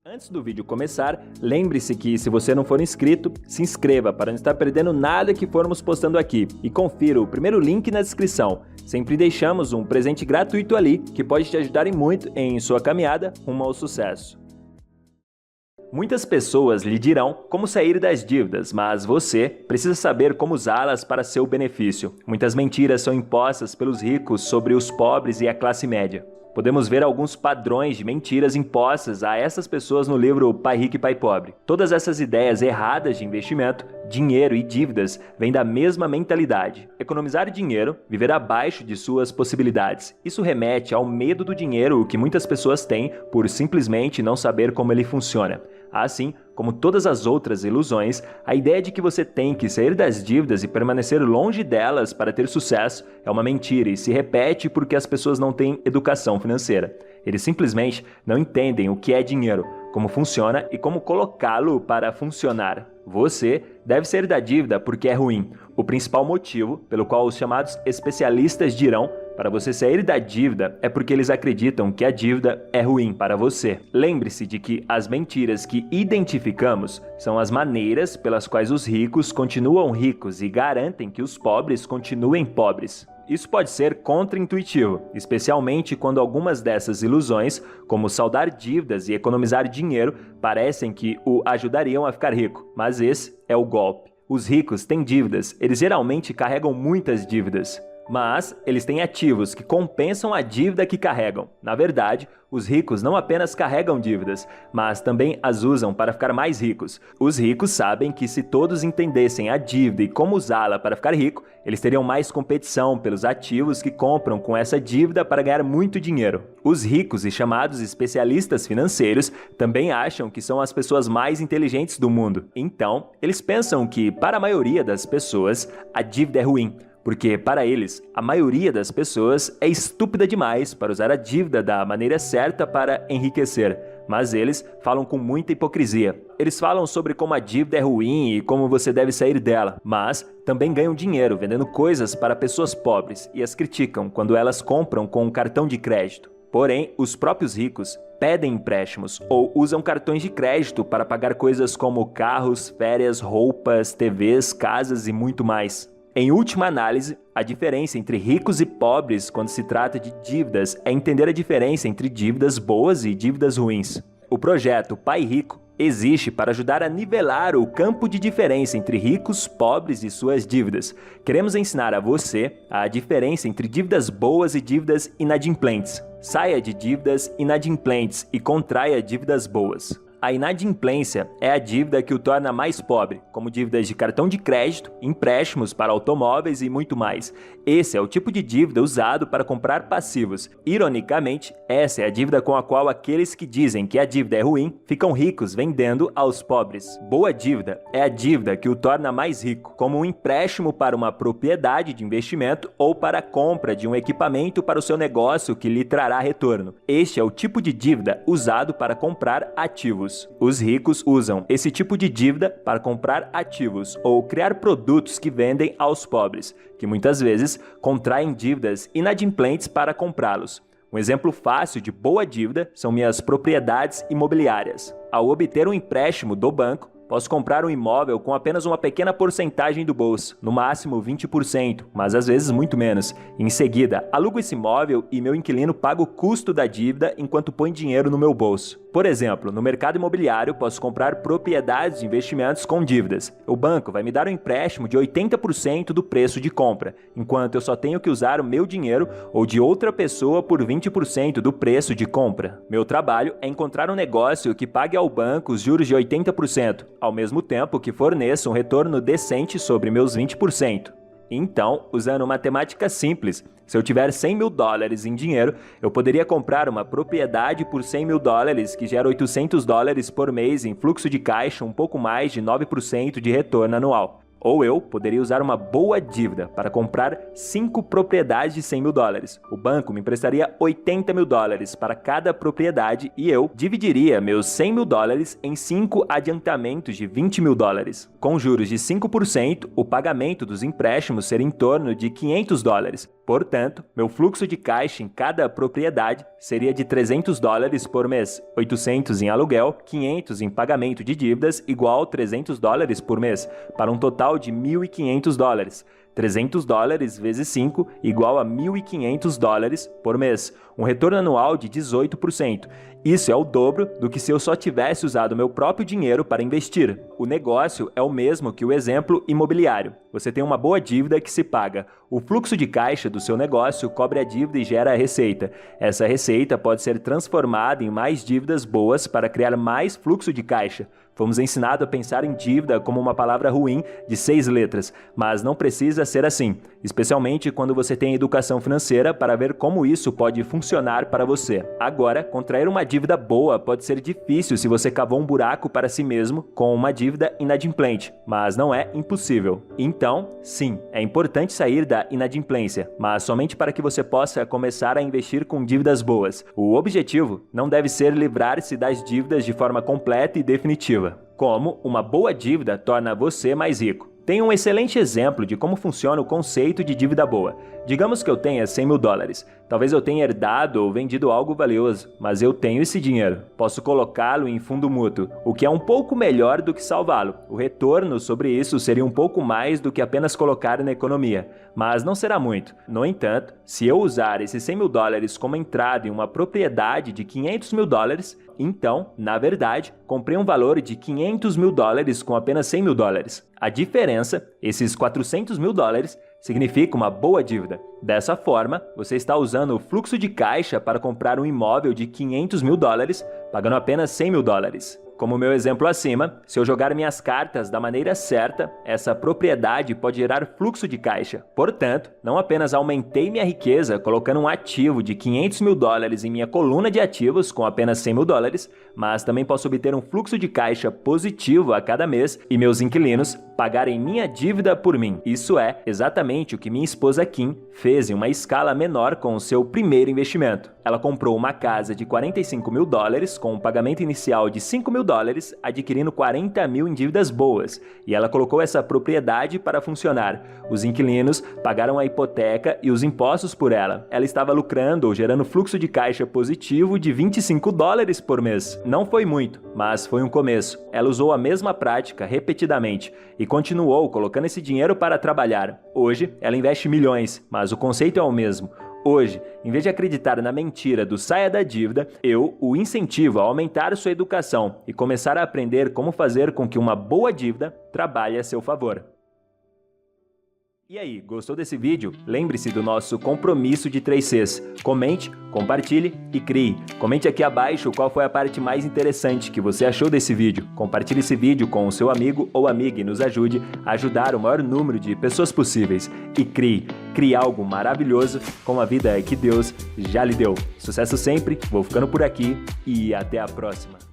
Antes do vídeo começar, lembre-se que se você não for inscrito, se inscreva para não estar perdendo nada que formos postando aqui e confira o primeiro link na descrição. Sempre deixamos um presente gratuito ali que pode te ajudar e muito em sua caminhada rumo ao sucesso. Muitas pessoas lhe dirão como sair das dívidas, mas você precisa saber como usá-las para seu benefício. Muitas mentiras são impostas pelos ricos sobre os pobres e a classe média. Podemos ver alguns padrões de mentiras impostas a essas pessoas no livro Pai Rico e Pai Pobre. Todas essas ideias erradas de investimento, dinheiro e dívidas vêm da mesma mentalidade. Economizar dinheiro, viver abaixo de suas possibilidades. Isso remete ao medo do dinheiro que muitas pessoas têm por simplesmente não saber como ele funciona. Assim, como todas as outras ilusões, a ideia de que você tem que sair das dívidas e permanecer longe delas para ter sucesso é uma mentira e se repete porque as pessoas não têm educação financeira. Eles simplesmente não entendem o que é dinheiro, como funciona e como colocá-lo para funcionar. Você deve sair da dívida porque é ruim. O principal motivo pelo qual os chamados especialistas dirão para você sair da dívida é porque eles acreditam que a dívida é ruim para você. Lembre-se de que as mentiras que identificamos são as maneiras pelas quais os ricos continuam ricos e garantem que os pobres continuem pobres. Isso pode ser contraintuitivo, especialmente quando algumas dessas ilusões, como saldar dívidas e economizar dinheiro, parecem que o ajudariam a ficar rico, mas esse é o golpe. Os ricos têm dívidas, eles geralmente carregam muitas dívidas. Mas eles têm ativos que compensam a dívida que carregam. Na verdade, os ricos não apenas carregam dívidas, mas também as usam para ficar mais ricos. Os ricos sabem que se todos entendessem a dívida e como usá-la para ficar rico, eles teriam mais competição pelos ativos que compram com essa dívida para ganhar muito dinheiro. Os ricos e chamados especialistas financeiros também acham que são as pessoas mais inteligentes do mundo. Então, eles pensam que, para a maioria das pessoas, a dívida é ruim. Porque, para eles, a maioria das pessoas é estúpida demais para usar a dívida da maneira certa para enriquecer. Mas eles falam com muita hipocrisia. Eles falam sobre como a dívida é ruim e como você deve sair dela, mas também ganham dinheiro vendendo coisas para pessoas pobres e as criticam quando elas compram com um cartão de crédito. Porém, os próprios ricos pedem empréstimos ou usam cartões de crédito para pagar coisas como carros, férias, roupas, TVs, casas e muito mais. Em última análise, a diferença entre ricos e pobres quando se trata de dívidas é entender a diferença entre dívidas boas e dívidas ruins. O projeto Pai Rico existe para ajudar a nivelar o campo de diferença entre ricos, pobres e suas dívidas. Queremos ensinar a você a diferença entre dívidas boas e dívidas inadimplentes. Saia de dívidas inadimplentes e contraia dívidas boas. A inadimplência é a dívida que o torna mais pobre, como dívidas de cartão de crédito, empréstimos para automóveis e muito mais. Esse é o tipo de dívida usado para comprar passivos. Ironicamente, essa é a dívida com a qual aqueles que dizem que a dívida é ruim ficam ricos vendendo aos pobres. Boa dívida é a dívida que o torna mais rico, como um empréstimo para uma propriedade de investimento ou para a compra de um equipamento para o seu negócio que lhe trará retorno. Este é o tipo de dívida usado para comprar ativos. Os ricos usam esse tipo de dívida para comprar ativos ou criar produtos que vendem aos pobres, que muitas vezes contraem dívidas inadimplentes para comprá-los. Um exemplo fácil de boa dívida são minhas propriedades imobiliárias. Ao obter um empréstimo do banco, posso comprar um imóvel com apenas uma pequena porcentagem do bolso, no máximo 20%, mas às vezes muito menos. Em seguida, alugo esse imóvel e meu inquilino paga o custo da dívida enquanto põe dinheiro no meu bolso. Por exemplo, no mercado imobiliário, posso comprar propriedades de investimentos com dívidas. O banco vai me dar um empréstimo de 80% do preço de compra, enquanto eu só tenho que usar o meu dinheiro ou de outra pessoa por 20% do preço de compra. Meu trabalho é encontrar um negócio que pague ao banco os juros de 80%, ao mesmo tempo que forneça um retorno decente sobre meus 20%. Então, usando matemática simples, se eu tiver 100 mil dólares em dinheiro, eu poderia comprar uma propriedade por 100 mil dólares que gera 800 dólares por mês em fluxo de caixa, um pouco mais de 9% de retorno anual. Ou eu poderia usar uma boa dívida para comprar 5 propriedades de 100 mil dólares. O banco me emprestaria 80 mil dólares para cada propriedade e eu dividiria meus 100 mil dólares em 5 adiantamentos de 20 mil dólares. Com juros de 5%, o pagamento dos empréstimos seria em torno de 500 dólares. Portanto, meu fluxo de caixa em cada propriedade seria de 300 dólares por mês, 800 em aluguel, 500 em pagamento de dívidas, igual 300 dólares por mês, para um total de 1.500 dólares. 300 dólares vezes 5 igual a 1.500 dólares por mês, um retorno anual de 18%. Isso é o dobro do que se eu só tivesse usado meu próprio dinheiro para investir. O negócio é o mesmo que o exemplo imobiliário. Você tem uma boa dívida que se paga. O fluxo de caixa do seu negócio cobre a dívida e gera a receita. Essa receita pode ser transformada em mais dívidas boas para criar mais fluxo de caixa. Fomos ensinados a pensar em dívida como uma palavra ruim de 6 letras, mas não precisa ser assim, especialmente quando você tem educação financeira para ver como isso pode funcionar para você. Agora, contrair uma dívida boa pode ser difícil se você cavou um buraco para si mesmo com uma dívida inadimplente, mas não é impossível. Então, sim, é importante sair da inadimplência, mas somente para que você possa começar a investir com dívidas boas. O objetivo não deve ser livrar-se das dívidas de forma completa e definitiva. Como uma boa dívida torna você mais rico. Tem um excelente exemplo de como funciona o conceito de dívida boa. Digamos que eu tenha 100 mil dólares. Talvez eu tenha herdado ou vendido algo valioso, mas eu tenho esse dinheiro. Posso colocá-lo em fundo mútuo, o que é um pouco melhor do que salvá-lo. O retorno sobre isso seria um pouco mais do que apenas colocar na economia, mas não será muito. No entanto, se eu usar esses 100 mil dólares como entrada em uma propriedade de 500 mil dólares, então, na verdade, comprei um valor de 500 mil dólares com apenas 100 mil dólares. A diferença, esses 400 mil dólares, significa uma boa dívida. Dessa forma, você está usando o fluxo de caixa para comprar um imóvel de 500 mil dólares, pagando apenas 100 mil dólares. Como o meu exemplo acima, se eu jogar minhas cartas da maneira certa, essa propriedade pode gerar fluxo de caixa. Portanto, não apenas aumentei minha riqueza colocando um ativo de 500 mil dólares em minha coluna de ativos com apenas 100 mil dólares, mas também posso obter um fluxo de caixa positivo a cada mês e meus inquilinos pagarem minha dívida por mim. Isso é exatamente o que minha esposa Kim fez em uma escala menor com o seu primeiro investimento. Ela comprou uma casa de 45 mil dólares com um pagamento inicial de 5 mil dólares, adquirindo 40 mil em dívidas boas, e ela colocou essa propriedade para funcionar. Os inquilinos pagaram a hipoteca e os impostos por ela. Ela estava lucrando ou gerando fluxo de caixa positivo de 25 dólares por mês. Não foi muito, mas foi um começo. Ela usou a mesma prática repetidamente e continuou colocando esse dinheiro para trabalhar. Hoje, ela investe milhões, mas o conceito é o mesmo. Hoje, em vez de acreditar na mentira do saia da dívida, eu o incentivo a aumentar sua educação e começar a aprender como fazer com que uma boa dívida trabalhe a seu favor. E aí, gostou desse vídeo? Lembre-se do nosso compromisso de 3 Cs. Comente, compartilhe e crie. Comente aqui abaixo qual foi a parte mais interessante que você achou desse vídeo. Compartilhe esse vídeo com o seu amigo ou amiga e nos ajude a ajudar o maior número de pessoas possíveis. E crie algo maravilhoso com a vida que Deus já lhe deu. Sucesso sempre, vou ficando por aqui e até a próxima.